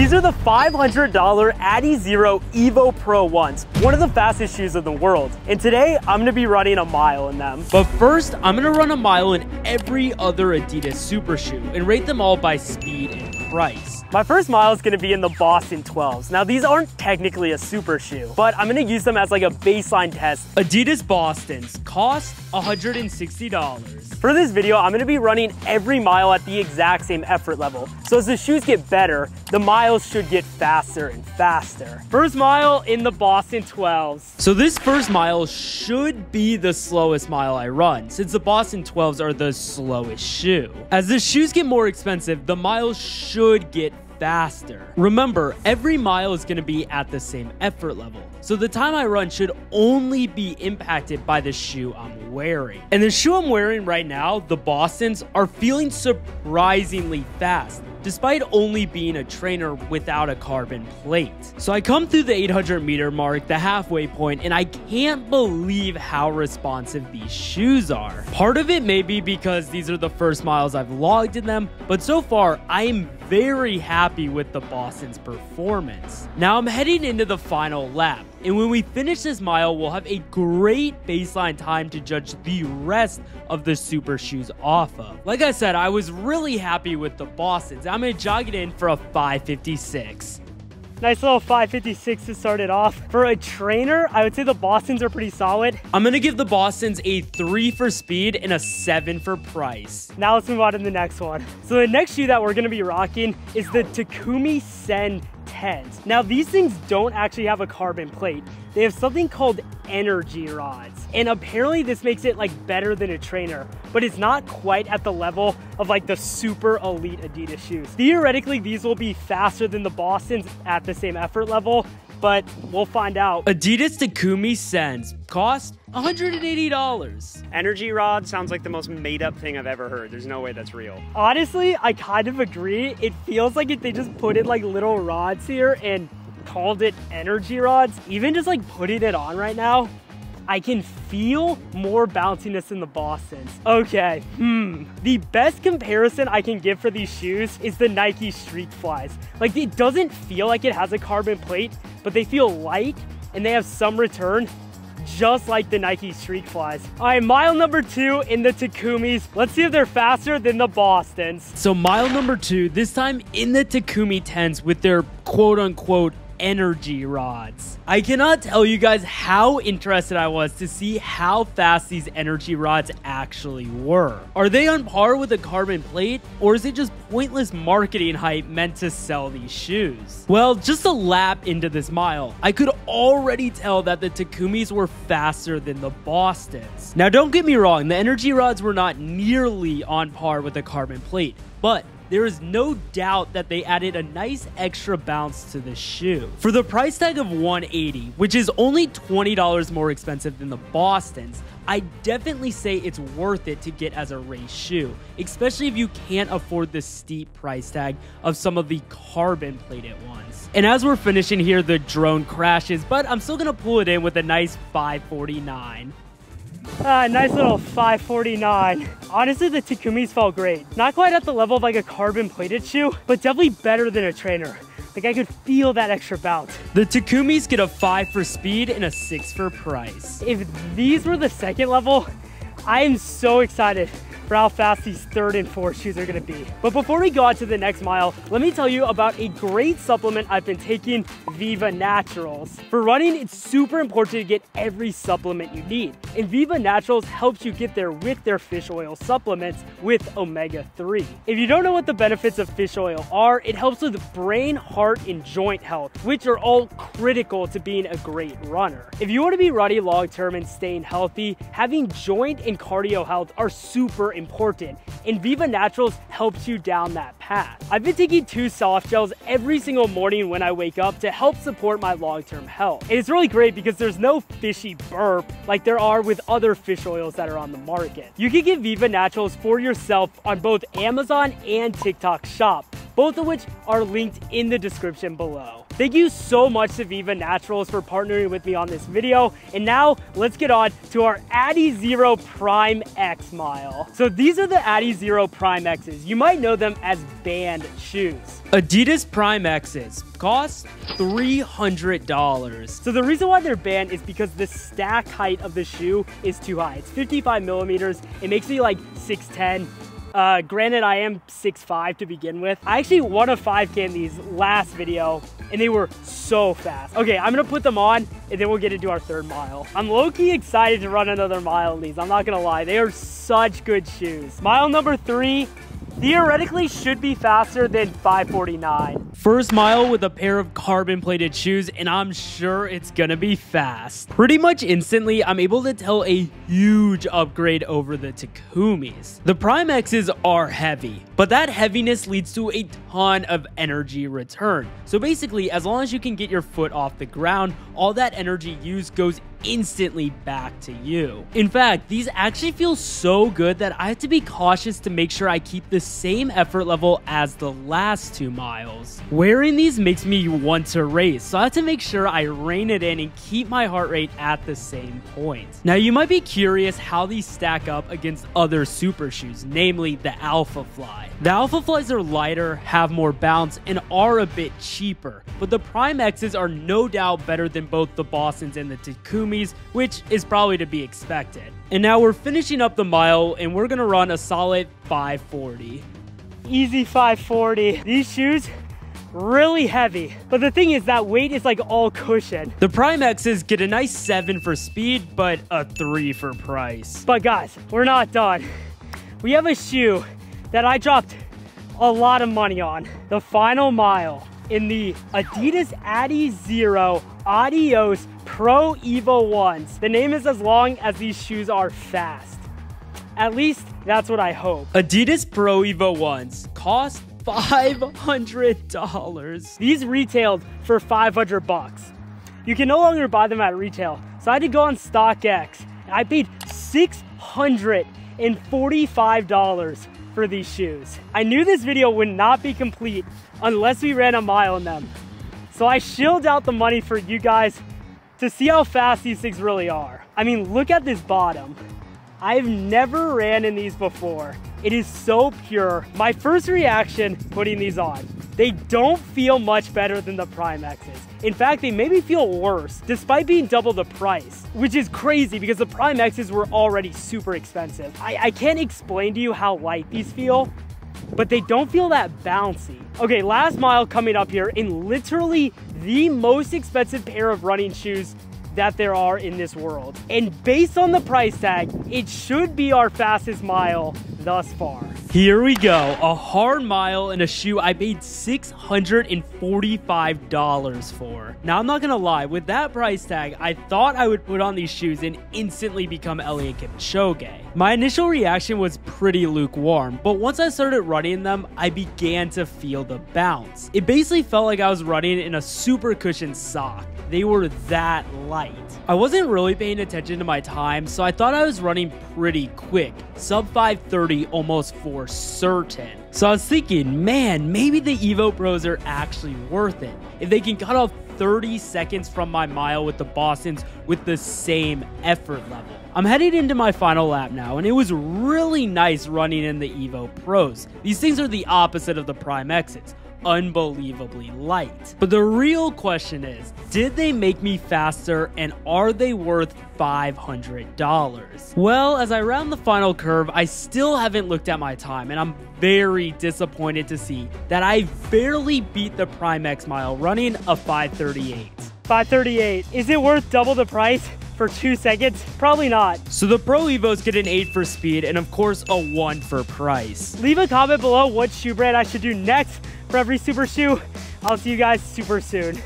These are the $500 Adi Zero Evo Pro ones, one of the fastest shoes in the world. And today, I'm gonna be running a mile in them. But first, I'm gonna run a mile in every other Adidas Supershoe and rate them all by speed and price. My first mile is gonna be in the Boston 12s. Now, these aren't technically a super shoe, but I'm gonna use them as like a baseline test. Adidas Bostons cost $160. For this video, I'm gonna be running every mile at the exact same effort level. So as the shoes get better, the miles should get faster and faster. First mile in the Boston 12s. So this first mile should be the slowest mile I run, since the Boston 12s are the slowest shoe. As the shoes get more expensive, the miles should get faster. Remember, every mile is going to be at the same effort level, so the time I run should only be impacted by the shoe I'm wearing. And the shoe I'm wearing right now, the Bostons, are feeling surprisingly fast, despite only being a trainer without a carbon plate. So I come through the 800 meter mark, the halfway point, and I can't believe how responsive these shoes are. Part of it may be because these are the first miles I've logged in them, but so far I am very happy with the Boston's performance. Now I'm heading into the final lap, and when we finish this mile, we'll have a great baseline time to judge the rest of the super shoes off of. Like I said, I was really happy with the Bostons. I'm gonna jog it in for a 5:56. Nice little 5:56 to start it off. For a trainer, I would say the Bostons are pretty solid. I'm gonna give the Bostons a 3 for speed and a 7 for price. Now let's move on to the next one. So the next shoe that we're gonna be rocking is the Tumi Send 10s. Now these things don't actually have a carbon plate. They have something called energy rods. And apparently this makes it like better than a trainer, but it's not quite at the level of like the super elite Adidas shoes. Theoretically, these will be faster than the Bostons at the same effort level, but we'll find out. Adidas Tumi Sends cost $180. Energy rod sounds like the most made up thing I've ever heard. There's no way that's real. Honestly, I kind of agree. It feels like if they just put in like little rods here and called it energy rods. Even just like putting it on right now, I can feel more bounciness in the Bostons. Okay, the best comparison I can give for these shoes is the Nike Streak Flies. Like, it doesn't feel like it has a carbon plate, but they feel light and they have some return, just like the Nike Streak Flies. All right, mile number 2 in the Takumis. Let's see if they're faster than the Bostons. So mile number 2, this time in the Takumi 10s with their quote-unquote energy rods. I cannot tell you guys how interested I was to see how fast these energy rods actually were. Are they on par with a carbon plate, or is it just pointless marketing hype meant to sell these shoes? Well, just a lap into this mile, I could already tell that the Takumis were faster than the Bostons. Now don't get me wrong, the energy rods were not nearly on par with a carbon plate, but there is no doubt that they added a nice extra bounce to the shoe. For the price tag of $180, which is only $20 more expensive than the Bostons, I definitely say it's worth it to get as a race shoe, especially if you can't afford the steep price tag of some of the carbon plated ones. And as we're finishing here, the drone crashes, but I'm still gonna pull it in with a nice 549. Nice little 549. Honestly, the Takumis felt great. Not quite at the level of like a carbon plated shoe, but definitely better than a trainer. Like, I could feel that extra bounce. The Takumis get a 5 for speed and a 6 for price. If these were the second level, I am so excited for how fast these 3rd and 4th shoes are gonna be. But before we go on to the next mile, let me tell you about a great supplement I've been taking, Viva Naturals. For running, it's super important to get every supplement you need. And Viva Naturals helps you get there with their fish oil supplements with omega-3. If you don't know what the benefits of fish oil are, it helps with brain, heart, and joint health, which are all critical to being a great runner. If you want to be running long-term and staying healthy, having joint and cardio health are super important, and Viva Naturals helps you down that path. I've been taking 2 soft gels every single morning when I wake up to help support my long-term health. And it's really great because there's no fishy burp like there are with other fish oils that are on the market. You can get Viva Naturals for yourself on both Amazon and TikTok Shop. both of which are linked in the description below. Thank you so much to Viva Naturals for partnering with me on this video. And now let's get on to our Adi Zero Prime X mile. So these are the Adi Zero Prime X's. You might know them as band shoes. Adidas Prime X's cost $300. So the reason why they're banned is because the stack height of the shoe is too high. It's 55 millimeters. It makes me like 6'10". Granted, I am 6'5" to begin with. I actually won a 5K in these last video, and they were so fast. Okay, I'm gonna put them on, and then we'll get into our third mile. I'm low-key excited to run another mile in these. I'm not gonna lie, they are such good shoes. Mile number 3, theoretically should be faster than 5:49. First mile with a pair of carbon plated shoes, and I'm sure it's gonna be fast. Pretty much instantly, I'm able to tell a huge upgrade over the Takumis. The Prime X's are heavy, but that heaviness leads to a ton of energy return. So basically, as long as you can get your foot off the ground, all that energy used goes instantly back to you. In fact, these actually feel so good that I have to be cautious to make sure I keep the same effort level as the last 2 miles. Wearing these makes me want to race, so I have to make sure I rein it in and keep my heart rate at the same point. Now you might be curious how these stack up against other super shoes, namely the Alpha Fly. The Alpha Flies are lighter, have more bounce, and are a bit cheaper, but the Prime X's are no doubt better than both the Bostons and the Takumis, which is probably to be expected. And now we're finishing up the mile, and we're gonna run a solid 5:40. Easy 5:40. These shoes, really heavy, but the thing is that weight is like all cushion. The Prime X's get a nice 7 for speed, but a 3 for price. But guys, we're not done. We have a shoe that I dropped a lot of money on. The final mile in the Adidas Adi Zero Adios Pro Evo 1s. The name is as long as these shoes are fast. At least that's what I hope. Adidas Pro Evo 1s cost $500. These retailed for 500 bucks. You can no longer buy them at retail, so I had to go on StockX. I paid $645 for these shoes. I knew this video would not be complete unless we ran a mile in them. So I shilled out the money for you guys to see how fast these things really are. I mean, look at this bottom. I've never ran in these before. It is so pure. My first reaction putting these on, they don't feel much better than the Prime X's. In fact, they maybe feel worse, despite being double the price, which is crazy because the Prime X's were already super expensive. I can't explain to you how light these feel, but they don't feel that bouncy. Okay, last mile coming up here in literally the most expensive pair of running shoes that there are in this world. And based on the price tag, it should be our fastest mile thus far. Here we go, a hard mile in a shoe I paid $645 for. Now, I'm not gonna lie, with that price tag, I thought I would put on these shoes and instantly become Elliot Kipchoge. My initial reaction was pretty lukewarm, but once I started running in them, I began to feel the bounce. It basically felt like I was running in a super cushioned sock. They were that light. I wasn't really paying attention to my time, so I thought I was running pretty quick, sub 5:30 almost for certain. So I was thinking, man, maybe the Evo Pros are actually worth it if they can cut off 30 seconds from my mile with the Bostons with the same effort level. I'm heading into my final lap now, and it was really nice running in the Evo Pros. These things are the opposite of the Prime X's. Unbelievably light. But the real question is, did they make me faster, and are they worth $500? Well, as I round the final curve, I still haven't looked at my time, and I'm very disappointed to see that I barely beat the Prime X mile running a 5:38. 5:38. Is it worth double the price for 2 seconds? Probably not. So the Pro Evos get an 8 for speed, and of course a 1 for price. Leave a comment below what shoe brand I should do next for every super shoe. I'll see you guys super soon.